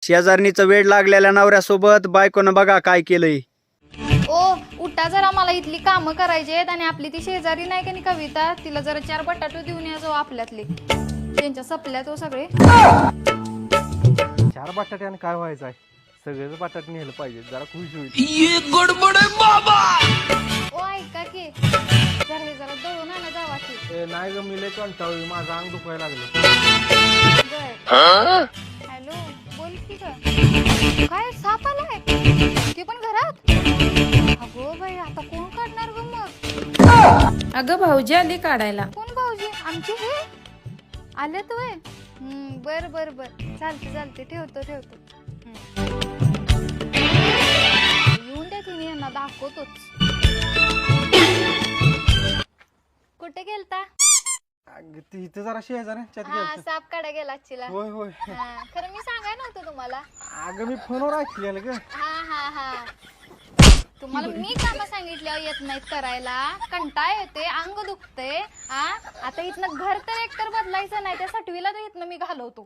शेजारणीचं वेड लागलेल्या नवऱ्यासोबत बायकोनं बघा काय केलंय. ओ उठा जरा, मला इथली कामं करायची आहेत. आणि आपली ती शेजारी नाही का नी कविता, तिला जरा 4 बटाटे देऊन या जो आपल्यातले, त्यांच्या सपल्यात हो सगळे. 4 बटाट्याने काय व्हायचं आहे? सगळेच बटाटे नेलं पाहिजे, जरा खुश होईल. ओ ऐका की, जरा दळून आणा जावा की. नाही ग, मी लय कंटाळलोय, माझं अंग दुखायला लागलं. हॅलो, बोल की ग. काय साप आलाय? ते पण घरात? अगो बाई, आता कोण काढणार ग मग? अगं भाऊजी आली काढायला. कोण भाऊजी? आमचे हे आलेत वय? बर बर बर, चालते ठेवतो. येऊन द्या तिने, यांना दाखवतोच. कुठे गेलता? इथे जरा शेजाऱ्यांच्यात हा, गेलतो. साप काढा गेला चिला. होय होय. खरं मी सांगाय नव्हतं तुम्हाला. अगं मी फोनवर ऐकलेलं ग. हा तुम्हाला मी कामं सांगितल्यावर येत नाहीत करायला, कंटाळ येते, अंग दुखते. आता इथनं घर तर एकतर बदलायचं नाही, त्या 6वीला तर इथनं मी घालवतो.